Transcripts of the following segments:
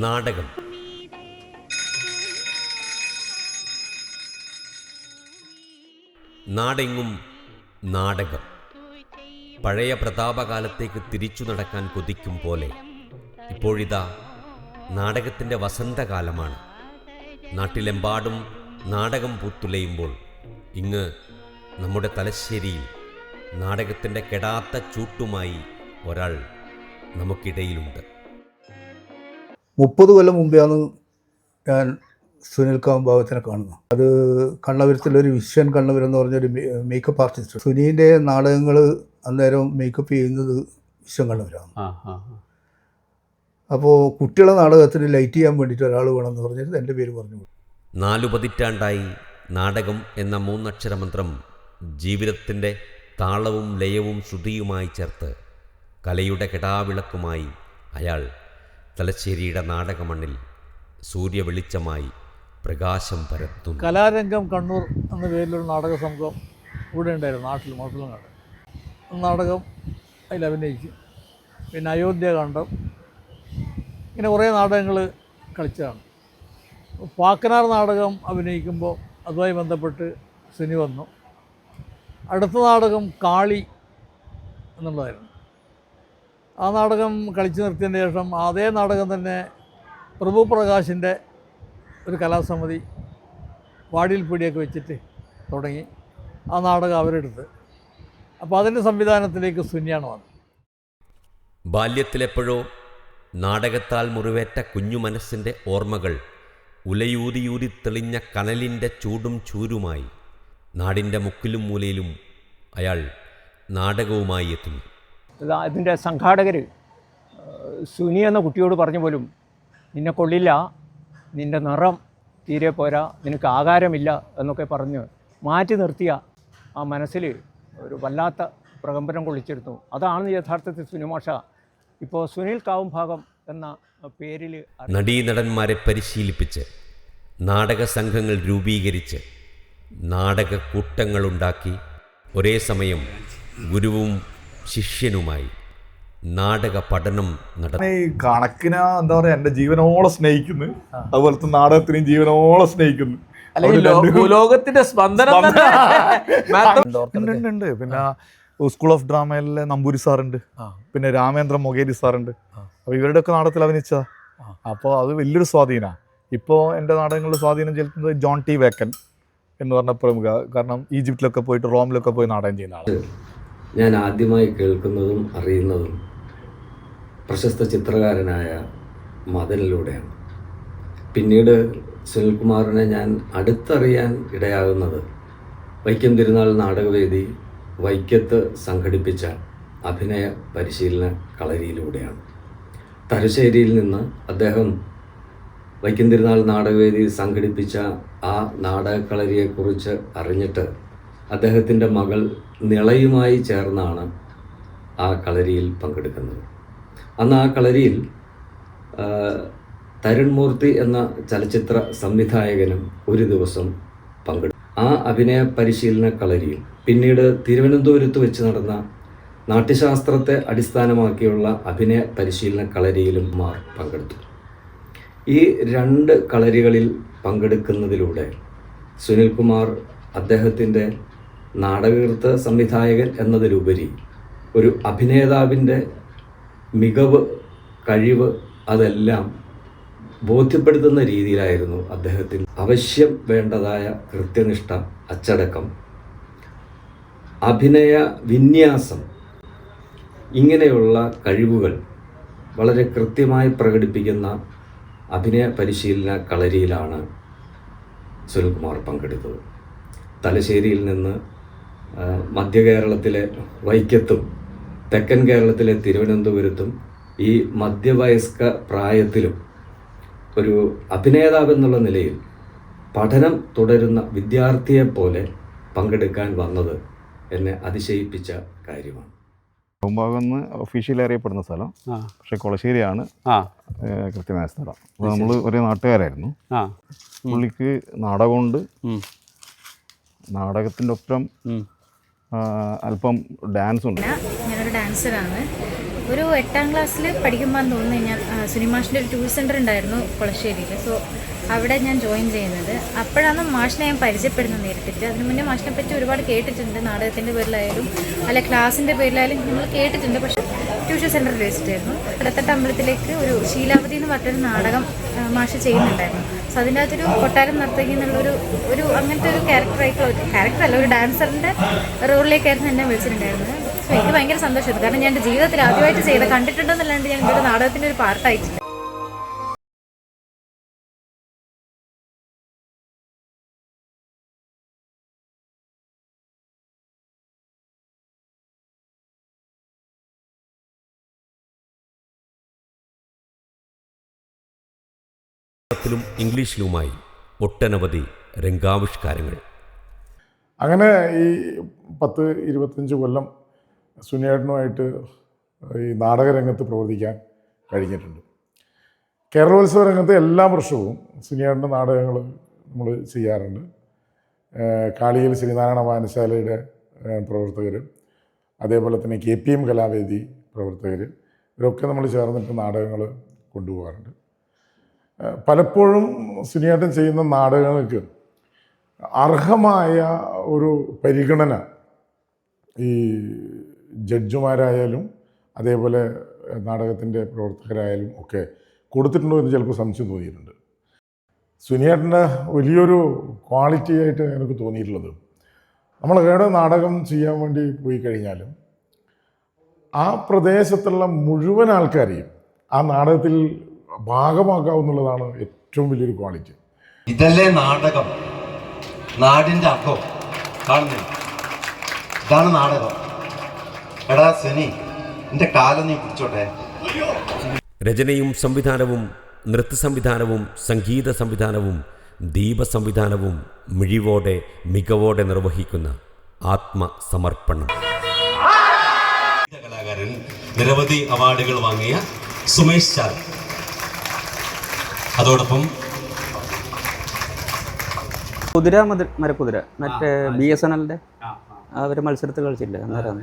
നാടകം. നാടെങ്ങും നാടകം. പഴയ പ്രതാപകാലത്തേക്ക് തിരിച്ചു നടക്കാൻ കൊതിക്കും പോലെ ഇപ്പോഴിതാ നാടകത്തിൻ്റെ വസന്തകാലമാണ്. നാട്ടിലെമ്പാടും നാടകം പൂത്തുലയുമ്പോൾ ഇങ്ങ് നമ്മുടെ തലശ്ശേരിയിൽ നാടകത്തിൻ്റെ കെടാത്ത ചൂട്ടുമായി ഒരാൾ നമുക്കിടയിലുണ്ട്. 30 കൊല്ലം മുമ്പെയാണ് ഞാൻ സുനിൽ കാമ്പാവത്തിനെ കാണുന്നത്. അത് കണ്ണപുരത്തിലൊരു വിശ്വൻ കണ്ണപുരം എന്ന് പറഞ്ഞൊരു മേക്കപ്പ് ആർട്ടിസ്റ്റ്. സുനീൻ്റെ നാടകങ്ങൾ അന്നേരം മേക്കപ്പ് ചെയ്യുന്നത് വിശ്വൻ കണ്ണപുരമാണ്. അപ്പോൾ കുട്ടികളെ നാടകത്തിന് ലൈറ്റ് ചെയ്യാൻ വേണ്ടിയിട്ട് ഒരാൾ വേണമെന്ന് പറഞ്ഞിട്ട് എൻ്റെ പേര് പറഞ്ഞു. 4 പതിറ്റാണ്ടായി നാടകം എന്ന 3 അക്ഷരമന്ത്രം ജീവിതത്തിൻ്റെ താളവും ലയവും ശ്രുതിയുമായി ചേർത്ത് കലയുടെ കെടാവിളക്കുമായി അയാൾ തലശ്ശേരിയുടെ നാടകമണ്ണിൽ സൂര്യവെളിച്ചമായി പ്രകാശം പരത്തുന്നു. കലാരംഗം കണ്ണൂർ എന്ന പേരിലൊരു നാടക സംഘം ഇവിടെ ഉണ്ടായിരുന്നു നാട്ടിൽ മുഴപ്പിലങ്ങാട്. നാടകം അതിൽ അഭിനയിച്ചു. പിന്നെ അയോധ്യാകാന്ഡം, ഇങ്ങനെ കുറേ നാടകങ്ങൾ കളിച്ചതാണ്. പാക്കനാർ നാടകം അഭിനയിക്കുമ്പോൾ അതുമായി ബന്ധപ്പെട്ട് സുനി വന്നു. അടുത്ത നാടകം കാളി എന്നുള്ളതായിരുന്നു. ആ നാടകം കളിച്ചു നിർത്തിയതിന് ശേഷം അതേ നാടകം തന്നെ പ്രഭു പ്രകാശിൻ്റെ ഒരു കലാസമിതി വാടിയിൽ പീടിയൊക്കെ വെച്ചിട്ട് തുടങ്ങി. ആ നാടകം അവരെടുത്ത്. അപ്പോൾ അതിൻ്റെ സംവിധാനത്തിലേക്ക് സുനിയാണ് വന്നത്. ബാല്യത്തിലെപ്പോഴോ നാടകത്താൽ മുറിവേറ്റ കുഞ്ഞു മനസ്സിൻ്റെ ഓർമ്മകൾ ഉലയൂതിയൂതി തെളിഞ്ഞ കനലിൻ്റെ ചൂടും ചൂരുമായി നാടിൻ്റെ മുക്കിലും മൂലയിലും അയാൾ നാടകവുമായി എത്തുന്നു. ഇതിൻ്റെ സംഘാടകർ സുനി എന്ന കുട്ടിയോട് പറഞ്ഞ പോലും നിന്നെ കൊള്ളില്ല, നിൻ്റെ നിറം തീരെ പോരാ, നിനക്ക് ആകാരമില്ല എന്നൊക്കെ പറഞ്ഞ് മാറ്റി നിർത്തിയ ആ മനസ്സിൽ ഒരു വല്ലാത്ത പ്രകമ്പനം കൊള്ളിച്ചെടുത്തു. അതാണ് യഥാർത്ഥത്തിൽ സുനിമാഷ ഇപ്പോൾ സുനിൽ കാവുംഭാഗം എന്ന പേരിൽ നടീനടന്മാരെ പരിശീലിപ്പിച്ച് നാടക സംഘങ്ങൾ രൂപീകരിച്ച് നാടകക്കൂട്ടങ്ങളുണ്ടാക്കി ഒരേ സമയം ഗുരുവും ശിഷ്യനുമായി നാടക പഠനം നടത്തി. ഈ കണക്കിന് എന്താ പറയാ, എൻ്റെ ജീവനോളം സ്നേഹിക്കുന്നു, അതുപോലത്തെ നാടകത്തിനെയും ജീവനോളം സ്നേഹിക്കുന്നു. ലോകത്തിന്റെ സ്പന്ദനം ഉണ്ട്. പിന്നെ സ്കൂൾ ഓഫ് ഡ്രാമയിലെ നമ്പൂരി സാറുണ്ട്, പിന്നെ രാമേന്ദ്ര മൊകേരി സാറുണ്ട്. അപ്പോൾ ഇവരുടെയൊക്കെ നാടകത്തിൽ അഭിനയിച്ചതാ. അപ്പോൾ അത് വലിയൊരു സ്വാധീനമാണ്. ഇപ്പോൾ എൻ്റെ നാടകങ്ങളിൽ സ്വാധീനം ചെലുത്തുന്നത് ജോൺ ടി വേക്കൻ എന്ന് പറഞ്ഞ പ്രമുഖ. കാരണം ഈജിപ്തിലൊക്കെ പോയിട്ട് റോമിലൊക്കെ പോയി നാടകം ചെയ്യുന്ന ആൾ. ഞാൻ ആദ്യമായി കേൾക്കുന്നതും അറിയുന്നതും പ്രശസ്ത ചിത്രകാരനായ മദനിലൂടെയാണ്. പിന്നീട് സുനിൽകുമാറിനെ ഞാൻ അടുത്തറിയാൻ ഇടയാകുന്നത് വൈക്കം തിരുനാൾ നാടകവേദി വൈക്കത്ത് സംഘടിപ്പിച്ച അഭിനയ പരിശീലന കളരിയിലൂടെയാണ്. തലശ്ശേരിയിൽ നിന്ന് അദ്ദേഹം വൈക്കം തിരുനാൾ നാടകവേദി സംഘടിപ്പിച്ച ആ നാടകക്കളരിയെക്കുറിച്ച് അറിഞ്ഞിട്ട് അദ്ദേഹത്തിൻ്റെ മകൾ നിളയുമായി ചേർന്നാണ് ആ കളരിയിൽ പങ്കെടുക്കുന്നത്. അന്ന് ആ കളരിയിൽ തരുൺമൂർത്തി എന്ന ചലച്ചിത്ര സംവിധായകനും ഒരു ദിവസം പങ്കെടുത്തു. ആ അഭിനയ പരിശീലന കളരിയിൽ പിന്നീട് തിരുവനന്തപുരത്ത് വെച്ച് നടന്ന നാട്യശാസ്ത്രത്തെ അടിസ്ഥാനമാക്കിയുള്ള അഭിനയ പരിശീലന കളരിയിലും പങ്കെടുത്തു. ഈ 2 കളരികളിൽ പങ്കെടുക്കുന്നതിലൂടെ സുനിൽകുമാർ അദ്ദേഹത്തിൻ്റെ നാടകകൃത്ത് സംവിധായകൻ എന്നതിലുപരി ഒരു അഭിനേതാവിൻ്റെ മികവ്, കഴിവ് അതെല്ലാം ബോധ്യപ്പെടുത്തുന്ന രീതിയിലായിരുന്നു അദ്ദേഹത്തിന് അവശ്യം വേണ്ടതായ കൃത്യനിഷ്ഠ, അച്ചടക്കം, അഭിനയ വിന്യാസം, ഇങ്ങനെയുള്ള കഴിവുകൾ വളരെ കൃത്യമായി പ്രകടിപ്പിക്കുന്ന അഭിനയ പരിശീലന കളരിയിലാണ് സുനിൽകുമാർ പങ്കെടുത്തത്. തലശ്ശേരിയിൽ നിന്ന് മധ്യ കേരളത്തിലെ വൈക്കത്തും തെക്കൻ കേരളത്തിലെ തിരുവനന്തപുരത്തും ഈ മധ്യവയസ്ക പ്രായത്തിലും ഒരു അഭിനേതാവെന്നുള്ള നിലയിൽ പഠനം തുടരുന്ന വിദ്യാർത്ഥിയെപ്പോലെ പങ്കെടുക്കാൻ വന്നത് എന്നെ അതിശയിപ്പിച്ച കാര്യമാണ്. കാവുംഭാഗം ഒഫീഷ്യലി അറിയപ്പെടുന്ന സ്ഥലം, പക്ഷെ കൊളശ്ശേരിയാണ് കൃത്യമായ സ്ഥലം. അപ്പോൾ നമ്മൾ ഒരേ നാട്ടുകാരായിരുന്നു. പുള്ളിക്ക് നാടകമുണ്ട്, നാടകത്തിൻ്റെ ഒപ്പം അല്പം ഡാൻസ് ഉണ്ട്. ഞാനൊരു ഡാൻസറാണ്. ഒരു 8ാം ക്ലാസ്സിൽ പഠിക്കുമ്പോൾ തോന്നുന്നു ഞാൻ സുനിമാഷിൻ്റെ ഒരു ട്യൂഷൻ സെൻ്റർ ഉണ്ടായിരുന്നു കൊളശ്ശേരിയിൽ. സോ അവിടെ ഞാൻ ജോയിൻ ചെയ്യുന്നത്. അപ്പോഴാണ് മാഷിനെ ഞാൻ പരിചയപ്പെടുന്നത് നേരിട്ടിട്ട്. അതിന് മുന്നേ മാഷിനെ പറ്റി ഒരുപാട് കേട്ടിട്ടുണ്ട്, നാടകത്തിൻ്റെ പേരിലായാലും അല്ല ക്ലാസ്സിൻ്റെ പേരിലായാലും നമ്മൾ കേട്ടിട്ടുണ്ട്. പക്ഷേ ട്യൂഷൻ സെൻ്ററിൽ വെച്ചിട്ടായിരുന്നു. ഇടത്തട്ട അമ്പലത്തിലേക്ക് ഒരു ശീലാവതി എന്ന് പറഞ്ഞൊരു നാടകം മാഷ് ചെയ്യുന്നുണ്ടായിരുന്നു. സോ അതിൻ്റെ അകത്തൊരു കൊട്ടാരം നർത്തകി എന്നുള്ളൊരു അങ്ങനത്തെ ഒരു ക്യാരക്ടറല്ല, ഒരു ഡാൻസറിൻ്റെ റോളിലേക്കായിരുന്നു എന്നെ വിളിച്ചിട്ടുണ്ടായിരുന്നത്. സോ എനിക്ക് ഭയങ്കര സന്തോഷമായിരുന്നു. കാരണം ഞാൻ എൻ്റെ ജീവിതത്തിൽ ആദ്യമായിട്ട് കണ്ടിട്ടുണ്ടെന്നല്ലാണ്ട് ഞാൻ ഒരു നാടകത്തിൻ്റെ ഒരു പാർട്ടായിട്ടില്ല. ത്തിലും ഇംഗ്ലീഷിലുമായി ഒട്ടനവധി രംഗാവിഷ്കാരങ്ങൾ. അങ്ങനെ ഈ 10-25 കൊല്ലം സുനിയേട്ടനുമായിട്ട് ഈ നാടകരംഗത്ത് പ്രവർത്തിക്കാൻ കഴിഞ്ഞിട്ടുണ്ട്. കേരളോത്സവ രംഗത്ത് എല്ലാ വർഷവും സുനിയേട്ടൻ്റെ നാടകങ്ങൾ നമ്മൾ ചെയ്യാറുണ്ട്. കാളിയിൽ ശ്രീനാരായണ വായനശാലയുടെ പ്രവർത്തകർ, അതേപോലെ തന്നെ KPM കലാവേദി പ്രവർത്തകർ, ഇവരൊക്കെ നമ്മൾ ചേർന്നിട്ട് നാടകങ്ങൾ കൊണ്ടുപോകാറുണ്ട്. പലപ്പോഴും സുനിയേട്ടൻ ചെയ്യുന്ന നാടകങ്ങൾക്ക് അർഹമായ ഒരു പരിഗണന ഈ ജഡ്ജിമാരായാലും അതേപോലെ നാടകത്തിൻ്റെ പ്രവർത്തകരായാലും ഒക്കെ കൊടുത്തിട്ടുണ്ടോ എന്ന് ചിലപ്പോൾ സംശയം തോന്നിയിട്ടുണ്ട്. സുനിയേട്ടൻ്റെ വലിയൊരു ക്വാളിറ്റി ആയിട്ട് എനിക്ക് തോന്നിയിട്ടുള്ളത്, നമ്മൾ ഏടെ നാടകം ചെയ്യാൻ വേണ്ടി പോയി കഴിഞ്ഞാലും ആ പ്രദേശത്തുള്ള മുഴുവൻ ആൾക്കാരെയും ആ നാടകത്തിൽ ഭാഗമാക്കാവുന്നുള്ളതാണ് ഏറ്റവും വലിയൊരു ക്വാളിറ്റി. ഇതല്ലേ നാടകം, നാടിൻ്റെ അക്കം കാണുന്നില്ല. ഇതാണ് നാടകം. എടാ സുനി, എൻ്റെ കാലം നീ പിടിച്ചോട്ടെ. രചനയും സംവിധാനവും നൃത്ത സംവിധാനവും സംഗീത സംവിധാനവും ദീപ സംവിധാനവും മിഴിവോടെ മികവോടെ നിർവഹിക്കുന്ന ആത്മസമർപ്പണം. കലാകാരൻ, നിരവധി അവാർഡുകൾ വാങ്ങിയ സുമേഷ് ചാൽ, അതോടൊപ്പം കുതിര മരക്കുതിര മറ്റേ BSNLന്റെ അവർ മത്സരത്തിൽ കളിച്ചില്ലേ അന്നേരം.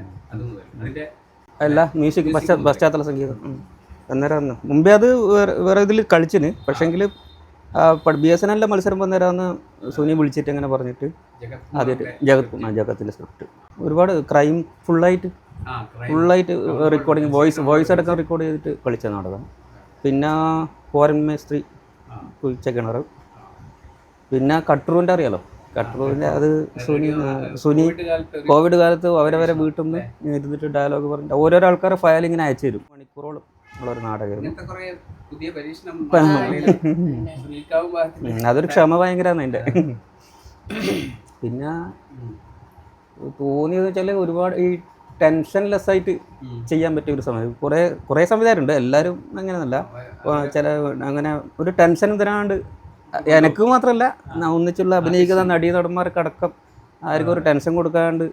അല്ല, മ്യൂസിക് പശ്ചാത്തല സംഗീതം അന്നേരം. മുമ്പേ അത് വേറെ ഇതിൽ കളിച്ചിന്. പക്ഷേങ്കിൽ BSNLന്റെ മത്സരം വന്നേരാന്ന് സുനി വിളിച്ചിട്ട് അങ്ങനെ പറഞ്ഞിട്ട് ആദ്യമായിട്ട് ജഗത്തിൻ്റെ സ്ക്രിപ്റ്റ് ഒരുപാട് ക്രൈം ഫുള്ളായിട്ട് റെക്കോർഡിങ് വോയിസ് അടക്കം റെക്കോർഡ് ചെയ്തിട്ട് കളിച്ച നാടകം. പിന്നെ ഫോരൻ മേസ്ത്രി, കുഴിച്ച കിണർ, പിന്നെ കട്ട്രൂവിൻ്റെ അറിയാലോ, കട്ട്രൂവിൻ്റെ അത് സുനി കോവിഡ് കാലത്ത് അവരവരെ വീട്ടിൽ നിന്ന് ഇരുന്നിട്ട് ഡയലോഗ് പറഞ്ഞിട്ട് ഓരോരോ ആൾക്കാരെ ഫയൽ ഇങ്ങനെ അയച്ചു തരും. മണിക്കൂറോളം ഉള്ളൊരു നാടകമായിരുന്നു. അതൊരു ക്ഷമ ഭയങ്കരമാണ് അതിൻ്റെ. പിന്നെ തോന്നിയത് വെച്ചാൽ ഒരുപാട് ഈ ടെൻഷൻലെസ് ആയിട്ട് ചെയ്യാൻ പറ്റിയ ഒരു സമയം. കുറേ സംവിധാനമുണ്ട്, എല്ലാവരും അങ്ങനെയൊന്നുമല്ല. ചില അങ്ങനെ ഒരു ടെൻഷൻ തരാണ്ട് എനിക്ക് മാത്രമല്ല ഒന്നിച്ചുള്ള അഭിനയിക്കുന്ന നടീനടന്മാർക്ക് അടക്കം ആർക്കും ഒരു ടെൻഷൻ കൊടുക്കാണ്ട്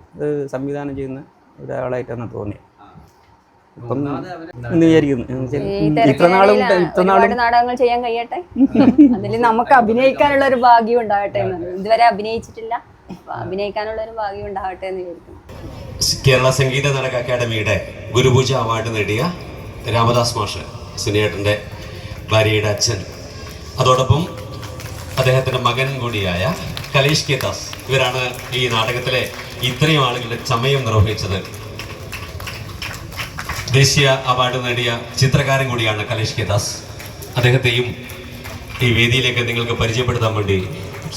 സംവിധാനം ചെയ്യുന്ന ഒരാളായിട്ടാണ് തോന്നിയത്. ഇപ്പം ഇത്ര നാളും നാടകങ്ങൾ ചെയ്യാൻ കഴിയട്ടെ, അതിൽ നമുക്ക് അഭിനയിക്കാനുള്ള ഒരു ഭാഗ്യം ഉണ്ടാകട്ടെ. ഇതുവരെ അഭിനയിച്ചിട്ടില്ല, അഭിനയിക്കാനുള്ള ഒരു ഭാഗ്യം ഉണ്ടാകട്ടെ എന്ന് വിചാരിക്കുന്നു. കേരള സംഗീത നാടക അക്കാദമിയുടെ ഗുരുപൂജ അവാർഡ് നേടിയ രാമദാസ് മാഷ്, സുനിയേട്ടൻ്റെ ഭാര്യയുടെ അച്ഛൻ, അതോടൊപ്പം അദ്ദേഹത്തിൻ്റെ മകൻ കൂടിയായ കലേഷ് കെ ദാസ്, ഇവരാണ് ഈ നാടകത്തിലെ ഇത്രയും ആളുകളുടെ ചമയം നിർവഹിച്ചത്. ദേശീയ അവാർഡ് നേടിയ ചിത്രകാരൻ കൂടിയാണ് കലേഷ് കെ ദാസ്. അദ്ദേഹത്തെയും ഈ വേദിയിലേക്ക് നിങ്ങൾക്ക് പരിചയപ്പെടുത്താൻ വേണ്ടി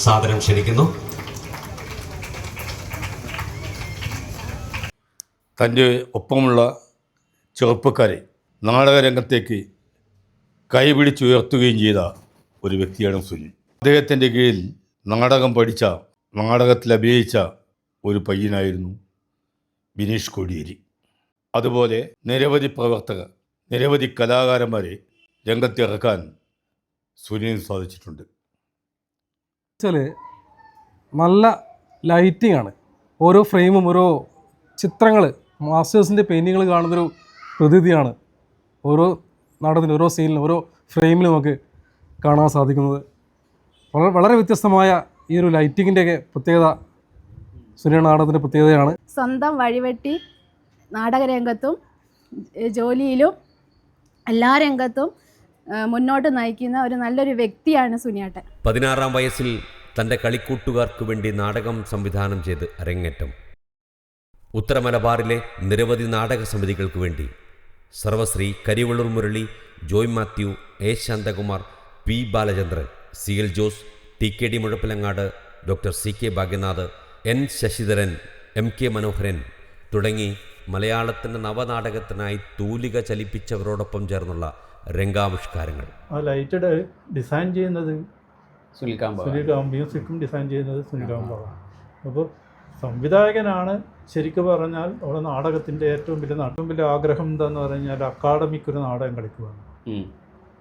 സാദരം ക്ഷണിക്കുന്നു. തൻ്റെ ഒപ്പമുള്ള ചെറുപ്പക്കാരെ നാടകരംഗത്തേക്ക് കൈപിടിച്ചുയർത്തുകയും ചെയ്ത ഒരു വ്യക്തിയാണ് സുനി. അദ്ദേഹത്തിൻ്റെ കീഴിൽ നാടകം പഠിച്ച, നാടകത്തിൽ അഭിനയിച്ച ഒരു പയ്യനായിരുന്നു ബിനീഷ് കോടിയേരി. അതുപോലെ നിരവധി പ്രവർത്തകർ, നിരവധി കലാകാരന്മാരെ രംഗത്തിറക്കാൻ സുനിന് സാധിച്ചിട്ടുണ്ട്. നല്ല ലൈറ്റിംഗ് ആണ്. ഓരോ ഫ്രെയിമും ഓരോ ചിത്രങ്ങൾ, മാസ്റ്റേഴ്സിൻ്റെ പെയിൻറ്റിങ്ങൾ കാണുന്നൊരു പ്രതീതിയാണ് ഓരോ നാടകത്തിലും, ഓരോ സീനിലും, ഓരോ ഫ്രെയിമിലും നമുക്ക് കാണാൻ സാധിക്കുന്നത്. വളരെ വ്യത്യസ്തമായ ഈ ഒരു ലൈറ്റിങ്ങിൻ്റെയൊക്കെ പ്രത്യേകത സുനിയുടെ നാടകത്തിൻ്റെ പ്രത്യേകതയാണ്. സ്വന്തം വഴിവെട്ടി നാടകരംഗത്തും ജോലിയിലും എല്ലാ രംഗത്തും മുന്നോട്ട് നയിക്കുന്ന ഒരു നല്ലൊരു വ്യക്തിയാണ് സുനിയേട്ടൻ. 16-ാം വയസ്സിൽ തൻ്റെ കളിക്കൂട്ടുകാർക്ക് വേണ്ടി നാടകം സംവിധാനം ചെയ്ത് അരങ്ങേറ്റം. ഉത്തര മലബാറിലെ നിരവധി നാടക സമിതികൾക്ക് വേണ്ടി Sarvashri Karivellur Murali, Joy Mathew, A Santhakumar, P Balachandran, C L Jose, T K D Muzhappilangad, doctor C K Bhagyanath, N Sasidharan, M K Manoharan തുടങ്ങി മലയാളത്തിൻ്റെ നവനാടകത്തിനായി തൂലിക ചലിപ്പിച്ചവരോടൊപ്പം ചേർന്നുള്ള രംഗാവിഷ്കാരങ്ങൾ. ആ ലൈറ്റ് ഡിസൈൻ ചെയ്യുന്നത് സുനിൽ കാമ്പ, മ്യൂസിക്കും ഡിസൈൻ ചെയ്യുന്നത് സുനിൽ കാമ്പാണ്. അപ്പോൾ സംവിധായകനാണ് ശരിക്കും പറഞ്ഞാൽ അവിടെ നാടകത്തിൻ്റെ ഏറ്റവും വലിയ ആഗ്രഹം എന്താന്ന് പറഞ്ഞാൽ അക്കാഡമിക്ക് ഒരു നാടകം കളിക്കുകയാണ്.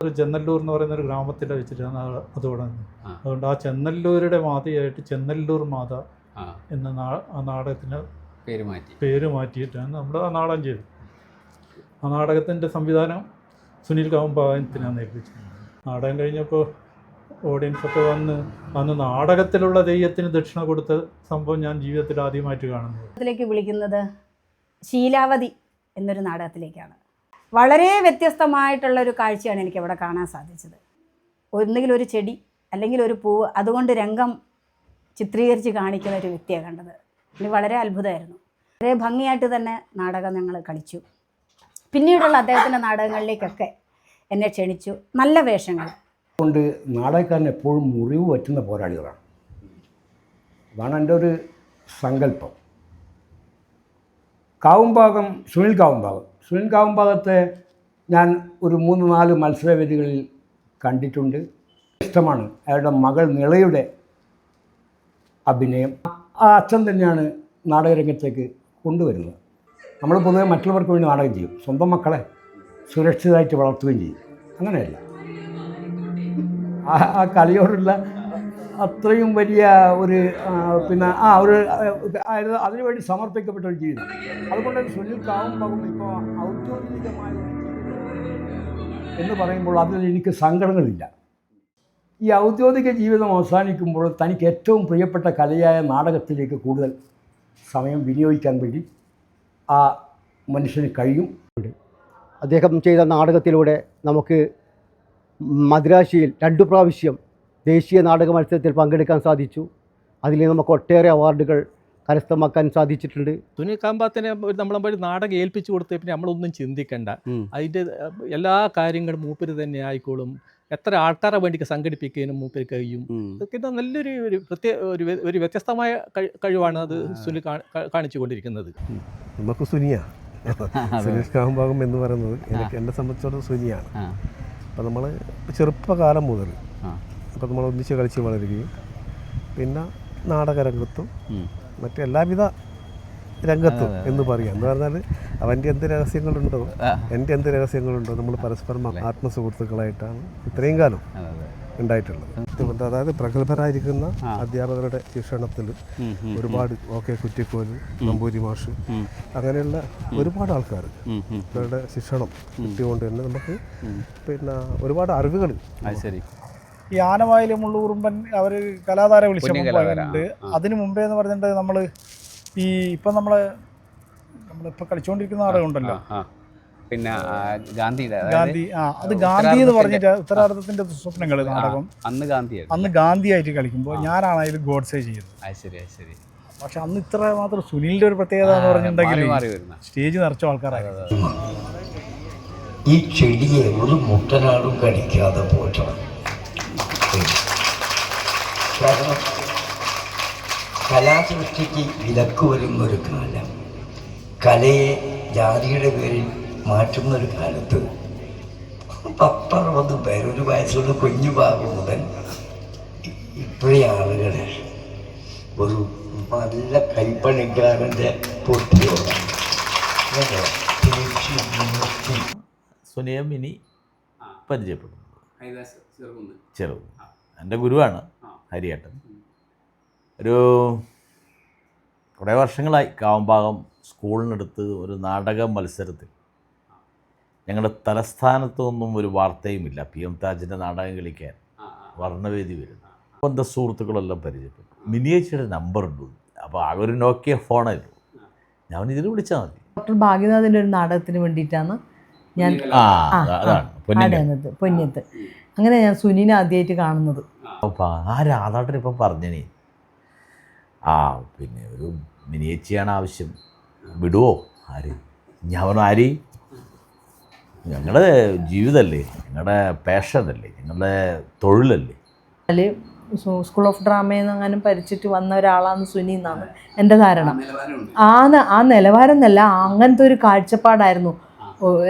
ഒരു ചെന്നല്ലൂർ എന്ന് പറയുന്ന ഒരു ഗ്രാമത്തിൽ വെച്ചിട്ടാണ് അത് തുടങ്ങുന്നത്. അതുകൊണ്ട് ആ ചെന്നല്ലൂരുടെ മാതയായിട്ട് ചെന്നല്ലൂർ മാത എന്ന ആ നാടകത്തിന് പേര് മാറ്റിയിട്ടാണ് നമ്മൾ ആ നാടകം ചെയ്തത്. ആ നാടകത്തിൻ്റെ സംവിധാനം സുനിൽ കാമ്പായത്തിനാണ് ഏൽപ്പിച്ചത്. നാടകം കഴിഞ്ഞപ്പോൾ ഓഡിയൻസൊക്കെ അന്ന് നാടകത്തിലുള്ള തെയ്യത്തിന് ദക്ഷിണ കൊടുത്ത സംഭവം ഞാൻ ജീവിതത്തിൽ ആദ്യമായിട്ട് കാണുന്നത്. ത്തിലേക്ക് വിളിക്കുന്നത് ശീലാവതി എന്നൊരു നാടകത്തിലേക്കാണ്. വളരെ വ്യത്യസ്തമായിട്ടുള്ളൊരു കാഴ്ചയാണ് എനിക്കവിടെ കാണാൻ സാധിച്ചത്. ഒന്നുകിൽ ഒരു ചെടി അല്ലെങ്കിൽ ഒരു പൂവ്, അതുകൊണ്ട് രംഗം ചിത്രീകരിച്ച് കാണിക്കുന്ന ഒരു വ്യക്തിയാണ് കണ്ടത്. എനിക്ക് വളരെ അത്ഭുതമായിരുന്നു. വളരെ ഭംഗിയായിട്ട് തന്നെ നാടകം ഞങ്ങൾ കളിച്ചു. പിന്നീടുള്ള അദ്ദേഹത്തിൻ്റെ നാടകങ്ങളിലേക്കൊക്കെ എന്നെ ക്ഷണിച്ചു. നല്ല വേഷങ്ങൾ കൊണ്ട് നാടകക്കാരൻ എപ്പോഴും മുറിവ് പറ്റുന്ന പോരാളികളാണ്. അതാണ് എൻ്റെ ഒരു സങ്കല്പം. കാവുംഭാഗം സുനിൽ കാവുംഭാഗത്തെ ഞാൻ ഒരു 3-4 മത്സരവേദികളിൽ കണ്ടിട്ടുണ്ട്. ഇഷ്ടമാണ് അയാളുടെ മകൾ നിളയുടെ അഭിനയം. ആ അച്ഛൻ തന്നെയാണ് നാടകരംഗത്തേക്ക് കൊണ്ടുവരുന്നത്. നമ്മൾ പൊതുവെ മറ്റുള്ളവർക്ക് വേണ്ടി നാടകം ചെയ്യും, സ്വന്തം മക്കളെ സുരക്ഷിതമായിട്ട് വളർത്തുകയും ചെയ്യും. അങ്ങനെയല്ല, ആ കലയോടുള്ള അത്രയും വലിയ ഒരു അതിനുവേണ്ടി സമർപ്പിക്കപ്പെട്ട ഒരു ജീവിതം. അതുകൊണ്ട് സുനിൽ കാവുംഭാഗം ഇപ്പോൾ ഔദ്യോഗികമായ എന്ന് പറയുമ്പോൾ അതിൽ എനിക്ക് സങ്കടങ്ങളില്ല. ഈ ഔദ്യോഗിക ജീവിതം അവസാനിക്കുമ്പോൾ തനിക്ക് ഏറ്റവും പ്രിയപ്പെട്ട കലയായ നാടകത്തിലേക്ക് കൂടുതൽ സമയം വിനിയോഗിക്കാൻ വേണ്ടി ആ മനുഷ്യന് കഴിയും. അദ്ദേഹം ചെയ്ത നാടകത്തിലൂടെ നമുക്ക് മദ്രാശിയിൽ 2 പ്രാവശ്യം ദേശീയ നാടക മത്സരത്തിൽ പങ്കെടുക്കാൻ സാധിച്ചു. അതിൽ നമുക്ക് ഒട്ടേറെ അവാർഡുകൾ കരസ്ഥമാക്കാൻ സാധിച്ചിട്ടുണ്ട്. സുനിൽ കാമ്പാത്തിനെ നമ്മളെ നാടകം ഏൽപ്പിച്ചു കൊടുത്തേ പിന്നെ നമ്മളൊന്നും ചിന്തിക്കണ്ട. അതിൻ്റെ എല്ലാ കാര്യങ്ങളും മൂപ്പര് തന്നെ ആയിക്കോളും. എത്ര ആൾക്കാരെ വേണ്ടി സംഘടിപ്പിക്കാനും മൂപ്പര് കഴിയും. ഇതൊക്കെ നല്ലൊരു ഒരു വ്യത്യസ്തമായ കഴിവാണ് അത് സുനിൽ കാണിച്ചു കൊണ്ടിരിക്കുന്നത്. നമുക്ക് സുനിൽ കാവുംഭാഗം എന്ന് പറയുന്നത് എന്നെ സംബന്ധിച്ചിടത്തോളം സുനിയാണ്. അപ്പോൾ നമ്മൾ ചെറുപ്പകാലം മുതൽ അപ്പോൾ നമ്മൾ ഒന്നിച്ച് കളിച്ച് വളരുകയും പിന്നെ നാടകരംഗത്തും മറ്റെല്ലാവിധ രംഗത്തും എന്ന് പറയാം. എന്ന് പറഞ്ഞാൽ അവൻ്റെ എന്ത് രഹസ്യങ്ങളുണ്ടോ എൻ്റെ എന്ത് രഹസ്യങ്ങളുണ്ടോ നമ്മൾ പരസ്പരം ആത്മസുഹൃത്തുക്കളായിട്ടാണ് ഇത്രയും കാലം ഉണ്ടായിട്ടുള്ളത്. അതായത് പ്രഗത്ഭരായിരിക്കുന്ന അധ്യാപകരുടെ ശിക്ഷണത്തിൽ ഒരുപാട് കുറ്റിക്കോല്, നമ്പൂരി മാഷ്, അങ്ങനെയുള്ള ഒരുപാട് ആൾക്കാർ അവരുടെ ശിക്ഷണം കിട്ടിക്കൊണ്ട് തന്നെ നമുക്ക് പിന്നെ ഒരുപാട് അറിവുകൾ. ഈ ആനവായിൽ മുള്ളൂറുമ്പൻ അവർ കലാതാര വിളിച്ചിട്ടുണ്ട്. അതിന് മുമ്പേ എന്ന് പറഞ്ഞിട്ട് നമ്മൾ നമ്മളിപ്പോൾ കളിച്ചുകൊണ്ടിരിക്കുന്ന നാടകം ഉണ്ടല്ലോ, പിന്നെ ഗാന്ധി അത് ഗാന്ധി എന്ന് പറഞ്ഞിട്ട് ഉത്തരാർദ്ധത്തിന്റെ സ്വപ്നങ്ങൾ നാടകം അന്ന് ഗാന്ധിയായിട്ട് കളിക്കുമ്പോൾ ഞാനാണ് അതിൽ ഗോഡ്സേ ചെയ്തത്. പക്ഷെ അന്ന് ഇത്ര മാത്രം സുനിലിന്റെ ഒരു പ്രത്യേകത എന്ന് പറഞ്ഞിട്ടുണ്ടെങ്കിൽ സ്റ്റേജ് നിറച്ച ആൾക്കാരായിരുന്നു. ഈ ചെടിയെ ഒരു മുട്ടനാടും കടിക്കാതെ പോറ്റണം. കാരണം കലാസൃഷ്ടിക്ക് വിലക്ക് വരുന്നൊരു കാലം, കലയെ ജാതിയുടെ പേരിൽ മാറ്റുന്നൊരു കാലത്ത് 10-60 പേർ ഒരു വയസ്സുള്ള കുഞ്ഞു ഭാഗം മുതൽ ഇപ്പോഴേ ആളുകൾ ഒരു നല്ല കൈപ്പണിക്കാരൻ്റെ പൊട്ടിയോടെ സുനിയം ഇനി പരിചയപ്പെടുന്നു. ചെറുത് എൻ്റെ ഗുരുവാണ് ഹരിയേട്ടൻ. ഒരു കുറേ വർഷങ്ങളായി കാവുംഭാഗം സ്കൂളിനടുത്ത് ഒരു നാടക മത്സരത്തിൽ ഞങ്ങളുടെ തലസ്ഥാനത്തു നിന്നും ഒരു വാർത്തയുമില്ല. PM താജിൻ്റെ നാടകം കളിക്കാൻ വർണ്ണവേദി വരുന്നു. അപ്പോൾ എൻ്റെ സുഹൃത്തുക്കളെല്ലാം പരിചയപ്പെട്ടു. മിനിയേച്ചിയുടെ നമ്പറുണ്ട്. അപ്പോൾ ആകെ ഒരു നോക്കിയ ഫോണായിരുന്നു. ഞാൻ ഇതിൽ വിളിച്ചാൽ മതി. ഡോക്ടർ ഭാഗ്യനാഥിൻ്റെ ഒരു നാടകത്തിന് വേണ്ടിയിട്ടാണ് ഞാൻ ആടുന്നത് പൊന്യത്ത്. അങ്ങനെ ഞാൻ സുനിനെ ആദ്യമായിട്ട് കാണുന്നത്. ആ രാധാട്ടൻ ഇപ്പം പറഞ്ഞേ പിന്നെ ഒരു മിനിയേച്ചിയാണ് ആവശ്യം, വിടുവോ? ആര്? ഞാൻ പറഞ്ഞു ആര്? ഞങ്ങളുടെ ജീവിതമല്ലേ, ഞങ്ങളുടെ പാഷനല്ലേ, ഞങ്ങളുടെ തൊഴിലല്ലേ. അതിൽ സ്കൂൾ ഓഫ് ഡ്രാമയിൽ നിന്ന് അങ്ങനെ പഠിച്ചിട്ട് വന്ന ഒരാളാണ് സുനി എന്നാണ് എൻ്റെ ധാരണ. ആ നിലവാരം എന്നല്ല, അങ്ങനത്തെ ഒരു കാഴ്ചപ്പാടായിരുന്നു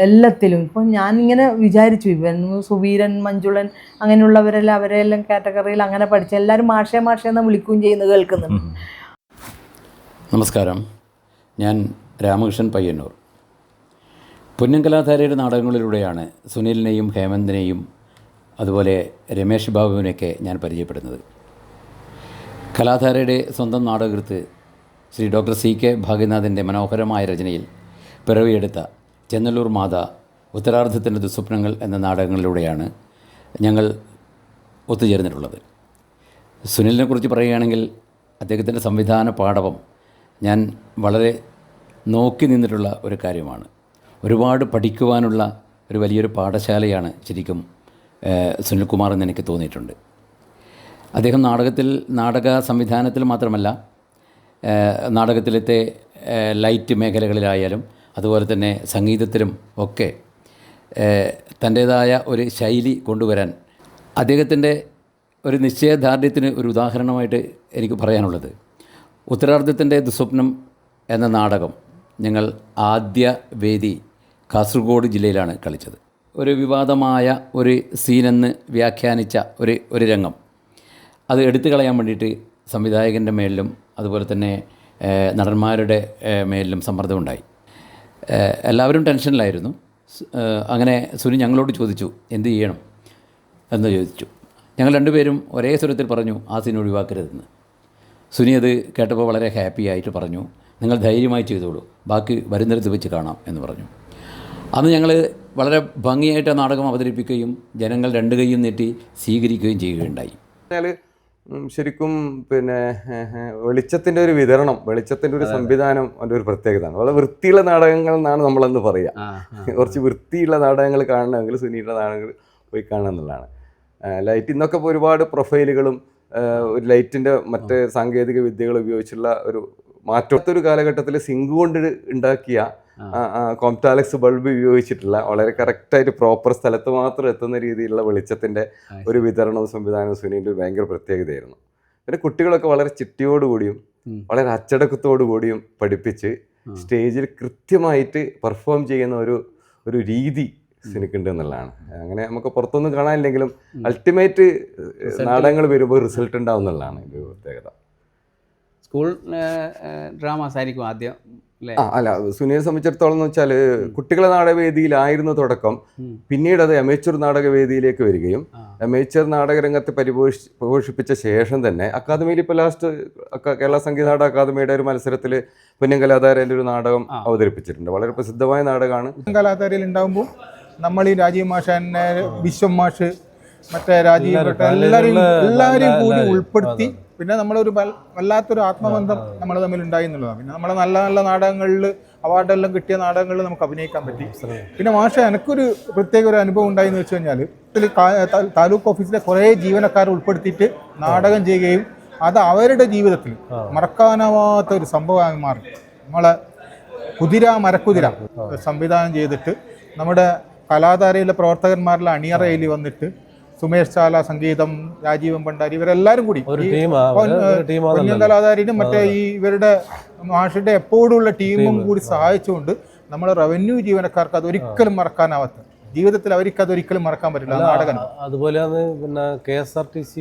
എല്ലാത്തിലും. ഇപ്പം ഞാനിങ്ങനെ വിചാരിച്ചു, ഇവൻ സുവീരൻ, മഞ്ജുളൻ അങ്ങനെയുള്ളവരെല്ലാം അവരെല്ലാം കാറ്റഗറിയിൽ അങ്ങനെ പഠിച്ച് എല്ലാവരും മാഷേ എന്ന് വിളിക്കുകയും ചെയ്യുന്നത് കേൾക്കുന്നുണ്ട്. നമസ്കാരം, ഞാൻ രാമകൃഷ്ണൻ പയ്യന്നൂർ. പൊന്നും കലാധാരയുടെ നാടകങ്ങളിലൂടെയാണ് സുനിലിനെയും ഹേമന്തിനെയും അതുപോലെ രമേഷ് ബാബുവിനെയൊക്കെ ഞാൻ പരിചയപ്പെടുന്നത്. കലാധാരയുടെ സ്വന്തം നാടകകൃത്ത് ശ്രീ ഡോക്ടർ CK ഭാഗ്യനാഥിൻ്റെ മനോഹരമായ രചനയിൽ പിറവിയെടുത്ത ചെന്നല്ലൂർ മാത, ഉത്തരാർദ്ധത്തിൻ്റെ ദുസ്വപ്നങ്ങൾ എന്ന നാടകങ്ങളിലൂടെയാണ് ഞങ്ങൾ ഒത്തുചേർന്നിട്ടുള്ളത്. സുനിലിനെ കുറിച്ച് പറയുകയാണെങ്കിൽ അദ്ദേഹത്തിൻ്റെ സംവിധാന പാടവം ഞാൻ വളരെ നോക്കി നിന്നിട്ടുള്ള ഒരു കാര്യമാണ്. ഒരുപാട് പഠിക്കുവാനുള്ള ഒരു വലിയൊരു പാഠശാലയാണ് ശരിക്കും സുനിൽകുമാർ എന്ന് എനിക്ക് തോന്നിയിട്ടുണ്ട്. അദ്ദേഹം നാടക സംവിധാനത്തിൽ മാത്രമല്ല, നാടകത്തിലത്തെ ലൈറ്റ് മേഖലകളിലായാലും അതുപോലെ തന്നെ സംഗീതത്തിലും ഒക്കെ തൻ്റേതായ ഒരു ശൈലി കൊണ്ടുവരാൻ അദ്ദേഹത്തിൻ്റെ ഒരു നിശ്ചയദാർഢ്യത്തിന് ഒരു ഉദാഹരണമായിട്ട് എനിക്ക് പറയാനുള്ളത്, ഉത്തരാർദ്ധത്തിൻ്റെ ദുസ്വപ്നം എന്ന നാടകം ഞങ്ങൾ ആദ്യ വേദി കാസർഗോഡ് ജില്ലയിലാണ് കളിച്ചത്. ഒരു വിവാദമായ ഒരു സീനെന്ന് വ്യാഖ്യാനിച്ച ഒരു രംഗം അത് എടുത്തു കളയാൻ വേണ്ടിയിട്ട് സംവിധായകൻ്റെ മേലിലും അതുപോലെ തന്നെ നടന്മാരുടെ മേലിലും സമ്മർദ്ദമുണ്ടായി. എല്ലാവരും ടെൻഷനിലായിരുന്നു. അങ്ങനെ സുനി ഞങ്ങളോട് ചോദിച്ചു എന്ത് ചെയ്യണം എന്ന് ചോദിച്ചു. ഞങ്ങൾ രണ്ടുപേരും ഒരേ സ്വരത്തിൽ പറഞ്ഞു ആ സീൻ ഒഴിവാക്കരുതെന്ന്. സുനി അത് കേട്ടപ്പോൾ വളരെ ഹാപ്പി ആയിട്ട് പറഞ്ഞു, നിങ്ങൾ ധൈര്യമായി ചെയ്തോളൂ, ബാക്കി വരുന്നിടത്ത് വെച്ച് കാണാം എന്ന് പറഞ്ഞു. അന്ന് ഞങ്ങൾ വളരെ ഭംഗിയായിട്ട് ആ നാടകം അവതരിപ്പിക്കുകയും ജനങ്ങൾ രണ്ട് കൈയും നീട്ടി സ്വീകരിക്കുകയും ചെയ്യുകയുണ്ടായി. ശരിക്കും പിന്നെ വെളിച്ചത്തിൻ്റെ ഒരു വിതരണം, വെളിച്ചത്തിൻ്റെ ഒരു സംവിധാനം അതിൻ്റെ ഒരു പ്രത്യേകതയാണ്. വളരെ വൃത്തിയുള്ള നാടകങ്ങൾ എന്നാണ് നമ്മളെന്ന് പറയുക. കുറച്ച് വൃത്തിയുള്ള നാടകങ്ങൾ കാണണമെങ്കിൽ സുനിയുടെ നാടകങ്ങൾ പോയി കാണണം എന്നുള്ളതാണ്. ലൈറ്റ് ഇന്നൊക്കെ ഇപ്പോൾ ഒരുപാട് പ്രൊഫൈലുകളും ഒരു ലൈറ്റിൻ്റെ മറ്റ് സാങ്കേതിക വിദ്യകൾ ഉപയോഗിച്ചുള്ള ഒരു മാറ്റത്തൊരു കാലഘട്ടത്തിൽ സിങ്ക് കൊണ്ട് ഉണ്ടാക്കിയ കോംറ്റാലക്സ് ബൾബ് ഉപയോഗിച്ചിട്ടുള്ള വളരെ കറക്റ്റായിട്ട് പ്രോപ്പർ സ്ഥലത്ത് മാത്രം എത്തുന്ന രീതിയിലുള്ള വെളിച്ചത്തിൻ്റെ ഒരു വിതരണവും സംവിധാനവും സുനിൻ്റെ ഭയങ്കര പ്രത്യേകതയായിരുന്നു. പിന്നെ കുട്ടികളൊക്കെ വളരെ ചിട്ടയോടുകൂടിയും വളരെ അച്ചടക്കത്തോടു കൂടിയും പഠിപ്പിച്ച് സ്റ്റേജിൽ കൃത്യമായിട്ട് പെർഫോം ചെയ്യുന്ന ഒരു രീതി സിനിക്കുണ്ട് എന്നുള്ളതാണ്. അങ്ങനെ നമുക്ക് പുറത്തൊന്നും കാണാനില്ലെങ്കിലും അൾട്ടിമേറ്റ് നാടകങ്ങൾ വരുമ്പോൾ റിസൾട്ട് ഉണ്ടാവും എന്നുള്ളതാണ് ഇതിൻ്റെ പ്രത്യേകത. സ്കൂൾ ഡ്രാമാസ് ആയിരിക്കും ആദ്യം അല്ല, സുനിയെ സംബന്ധിച്ചിടത്തോളം എന്ന് വെച്ചാൽ കുട്ടികളെ നാടകവേദിയിലായിരുന്നു തുടക്കം. പിന്നീട് അത് അമേച്ചർ നാടകവേദിയിലേക്ക് വരികയും അമേച്ചർ നാടകരംഗത്ത് പരിപോഷിപ്പിച്ച ശേഷം തന്നെ അക്കാദമിയിൽ ഇപ്പോൾ ലാസ്റ്റ് കേരള സംഗീത നാടക അക്കാദമിയുടെ ഒരു മത്സരത്തിൽ പൊന്നും കലാധാരയിൽ ഒരു നാടകം അവതരിപ്പിച്ചിട്ടുണ്ട്. വളരെ പ്രസിദ്ധമായ നാടകമാണ്. കലാധാരയിൽ ഉണ്ടാകുമ്പോൾ നമ്മൾ ഈ രാജീവ് മാഷ്, വിശ്വം മാഷ്, മറ്റേ രാജീവ് എല്ലാവരെയും കൂടി ഉൾപ്പെടുത്തി പിന്നെ നമ്മളൊരു വല്ലാത്തൊരു ആത്മബന്ധം നമ്മൾ തമ്മിൽ ഉണ്ടായി എന്നുള്ളതാണ്. പിന്നെ നമ്മളെ നല്ല നല്ല നാടകങ്ങളിൽ അവാർഡെല്ലാം കിട്ടിയ നാടകങ്ങളിൽ നമുക്ക് അഭിനയിക്കാൻ പറ്റി. പിന്നെ മാഷ എനിക്കൊരു പ്രത്യേക ഒരു അനുഭവം ഉണ്ടായെന്ന് വെച്ച് കഴിഞ്ഞാൽ ഇതിൽ താലൂക്ക് ഓഫീസിലെ കുറേ ജീവനക്കാരെ ഉൾപ്പെടുത്തിയിട്ട് നാടകം ചെയ്യുകയും അത് അവരുടെ ജീവിതത്തിൽ മറക്കാനാവാത്ത ഒരു സംഭവമായി മാറി. നമ്മളെ മരക്കുതിര സംവിധാനം ചെയ്തിട്ട് നമ്മുടെ കലാധാരയിലെ പ്രവർത്തകന്മാരിലെ അണിയറയിൽ വന്നിട്ട് സുമേഷ് ചാല സംഗീതം, രാജീവൻ ഭണ്ഡാരി ഇവരെല്ലാവരും കൂടി പൊന്നും കലാധാരിനും മറ്റേ ഇവരുടെ മാഷിന്റെ എപ്പോഴുള്ള ടീമും കൂടി സഹായിച്ചുകൊണ്ട് നമ്മളെ റവന്യൂ ജീവനക്കാർക്ക് അതൊരിക്കലും മറക്കാനാവാത്ത, ജീവിതത്തിൽ അവർക്ക് അതൊരിക്കലും മറക്കാൻ പറ്റില്ല നാടകം. അതുപോലെയാണ് പിന്നെ KSRTC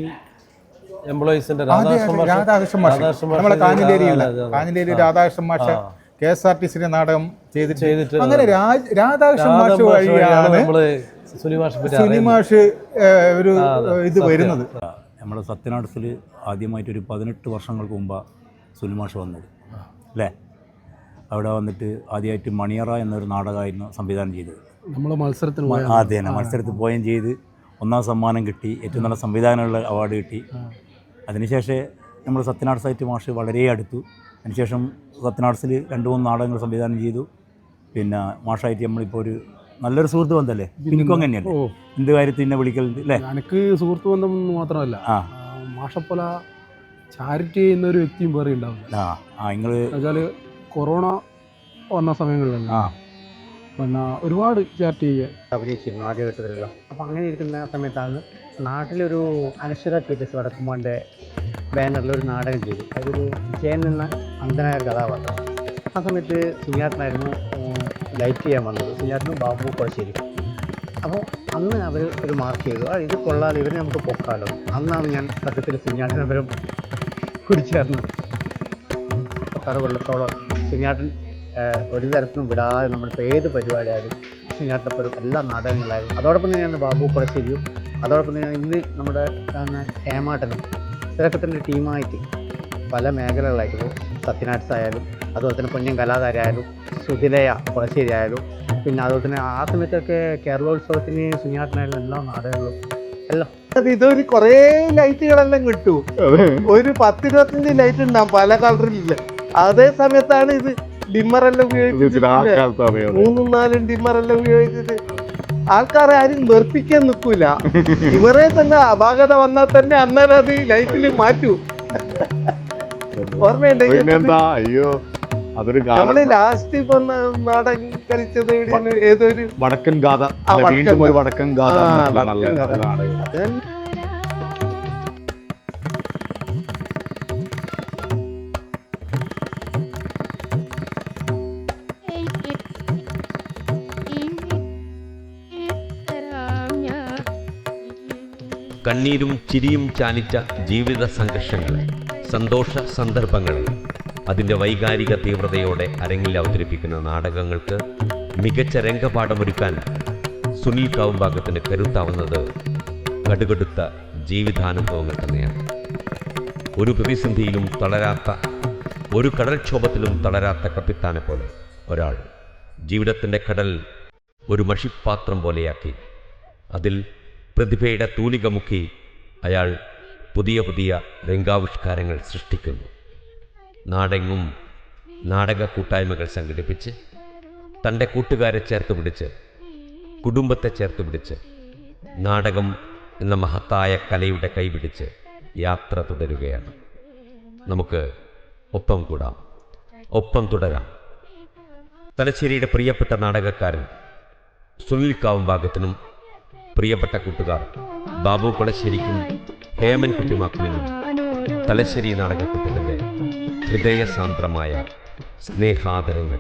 എംപ്ലോയീസിന്റെ രാധാകൃഷ്ണൻ മാഷ്, നമ്മളെ കാഞ്ഞിലേരി രാധാകൃഷ്ണൻ മാഷ് KSRTC നാടകം ചെയ്തിട്ട് അങ്ങനെ രാധാകൃഷ്ണൻ മാഷ് വഴിയാണ് സുനിമാഷ് ഒരു ഇത് വരുന്നത്. നമ്മുടെ സത്യനാടത്തിൽ ആദ്യമായിട്ട് ഒരു 18 വർഷങ്ങൾക്ക് മുമ്പാണ് സുനിമാഷ് വന്നത് അല്ലേ? അവിടെ വന്നിട്ട് ആദ്യമായിട്ട് മണിയറ എന്നൊരു നാടകമായിരുന്നു സംവിധാനം ചെയ്തത്. നമ്മൾ മത്സരത്തിൽ അതെ തന്നെ മത്സരത്തിൽ പോവുകയും ചെയ്ത് 1ാം സമ്മാനം കിട്ടി, ഏറ്റവും നല്ല സംവിധാനമുള്ള അവാർഡ് കിട്ടി. അതിനുശേഷം നമ്മൾ സത്യനാട് സൈറ്റ് മാഷ് വളരെ അടുത്തു. അതിനുശേഷം സത്യനാട്സിൽ 2-3 നാടകങ്ങൾ സംവിധാനം ചെയ്തു. പിന്നെ മാഷായിട്ട് നമ്മളിപ്പോൾ ഒരു നല്ലൊരു സുഹൃത്ത് ബന്ധമല്ലേ? എനിക്കും അങ്ങനെയല്ലേ, എന്ത് കാര്യത്തിൽ എന്നെ വിളിക്കലുണ്ട് അല്ലേ? എനിക്ക് സുഹൃത്ത് ബന്ധം മാത്രമല്ല, മാഷപ്പോലെ ചാരിറ്റി ചെയ്യുന്ന ഒരു വ്യക്തിയും വേറെ ഉണ്ടാവില്ല. നിങ്ങൾ എന്നുവെച്ചാൽ കൊറോണ വന്ന സമയങ്ങളിലല്ല, പിന്നെ ഒരുപാട് ചാരിറ്റി ചെയ്യാൻ അഭിനയിച്ചിരുന്നു ആദ്യഘട്ടത്തിലല്ലോ. അപ്പോൾ അങ്ങനെ ഇരിക്കുന്ന സമയത്താണ് നാട്ടിലൊരു അനശ്വര തിയേറ്റേഴ്സ് വടക്കുമ്പോൻ്റെ ബാനറിലൊരു നാടകം ചെയ്തു. അതൊരു ജയൻ എന്ന അന്ധനായ കഥാപാത്രം. ആ സമയത്ത് സുനിയാട്ടനായിരുന്നു ലൈറ്റ് ചെയ്യാൻ വന്നത്, സുനിയാട്ടനും ബാബു കൊളശ്ശേരി. അപ്പോൾ അന്ന് അവർ ഒരു മാർക്ക് ചെയ്തു, ഇത് കൊള്ളാതെ ഇവരെ നമുക്ക് പൊക്കാലോ. അന്നാണ് ഞാൻ സത്യത്തിൽ സുനിയാട്ടനവരും കുടിച്ചേർന്നത്. 6 കൊല്ലത്തോളം സുനിയാട്ടൻ ഒരു തരത്തിലും വിടാതെ നമ്മളിപ്പോൾ ഏത് പരിപാടിയായാലും സുനിയാട്ടപ്പുറം എല്ലാ നാടകങ്ങളായിരുന്നു. അതോടൊപ്പം തന്നെയാണ് ബാബു കൊളശ്ശേരിയും, അതോടൊപ്പം തന്നെ ഇന്ന് നമ്മുടെ ഹേമാട്ടനും ഇവരൊക്കെ തന്നെ ടീമായിട്ട് പല മേഖലകളായിട്ട് ഇപ്പോൾ സത്യനാട്സ് ആയാലും, അതുപോലെ തന്നെ പൊന്നിൻ കലാകാരായാലും, സുധിലയ കൊളശ്ശേരി ആയാലും, പിന്നെ അതുപോലെ തന്നെ ആ സമയത്തൊക്കെ കേരളോത്സവത്തിന് സുനിയാട്ടനായാലും എല്ലാ നാടകങ്ങളും എല്ലാം. ഇതൊരു കുറേ ലൈറ്റുകളെല്ലാം കിട്ടും, ഒരു 10-25 ലൈറ്റ് ഉണ്ടാവും പല കളറിലില്ല. അതേ സമയത്താണ് ഇത് ഡിമ്മറെല്ലാം ഉപയോഗിച്ചിട്ട് 3-4 ഡിമ്മറെല്ലാം ഉപയോഗിച്ചിട്ട് ആൾക്കാരെ ആരും വെറുപ്പിക്കാൻ നിൽക്കൂല. ഇവരെ തന്നെ അപാകത വന്നാൽ തന്നെ അന്നേരം അത് ലൈറ്റിൽ മാറ്റൂ. ഓർമ്മയുണ്ടെങ്കിൽ അയ്യോ അതൊരു നമ്മള് ലാസ്റ്റ് ഇപ്പൊ നാടകം കളിച്ചത് എവിടെയാണ്? ഏതൊരു വടക്കൻ ഗാഥ, വീണ്ടും ഒരു വടക്കൻ ഗാഥ. കണ്ണീരും ചിരിയും ചാലിച്ച ജീവിത സംഘർഷങ്ങൾ, സന്തോഷ സന്ദർഭങ്ങൾ അതിൻ്റെ വൈകാരിക തീവ്രതയോടെ അരങ്ങിൽ അവതരിപ്പിക്കുന്ന നാടകങ്ങൾക്ക് മികച്ച രംഗപാഠമൊരുക്കാൻ സുനിൽ കാവുംഭാഗത്തിന് കരുത്താവുന്നത് കടുകടുത്ത ജീവിതാനുഭവങ്ങൾ തന്നെയാണ്. ഒരു പ്രതിസന്ധിയിലും തളരാത്ത, ഒരു കടൽക്ഷോഭത്തിലും തളരാത്ത കപ്പിത്താനെ പോലെ ഒരാൾ ജീവിതത്തിൻ്റെ കടൽ ഒരു മഷിപ്പാത്രം പോലെയാക്കി അതിൽ പ്രതിഭയുടെ തൂലിക മുക്കി അയാൾ പുതിയ പുതിയ രംഗാവിഷ്കാരങ്ങൾ സൃഷ്ടിക്കുന്നു. നാടെങ്ങും നാടക കൂട്ടായ്മകൾ സംഘടിപ്പിച്ച് തൻ്റെ കൂട്ടുകാരെ ചേർത്ത് പിടിച്ച്, കുടുംബത്തെ ചേർത്ത് പിടിച്ച്, നാടകം എന്ന മഹത്തായ കലയുടെ കൈപിടിച്ച് യാത്ര തുടരുകയാണ്. നമുക്ക് ഒപ്പം കൂടാം, ഒപ്പം തുടരാം. തലശ്ശേരിയുടെ പ്രിയപ്പെട്ട നാടകക്കാരൻ സുനിൽ കാവുംഭാഗത്തിനും പ്രിയപ്പെട്ട കൂട്ടുകാർ ബാബു കൊളശ്ശേരിക്കും ഹേമൻ കുട്ടിമാക്കുവിനും തലശ്ശേരി നാടകക്കൂട്ടത്തിൻ്റെ ഹൃദയസാന്ദ്രമായ സ്നേഹാദരങ്ങൾ.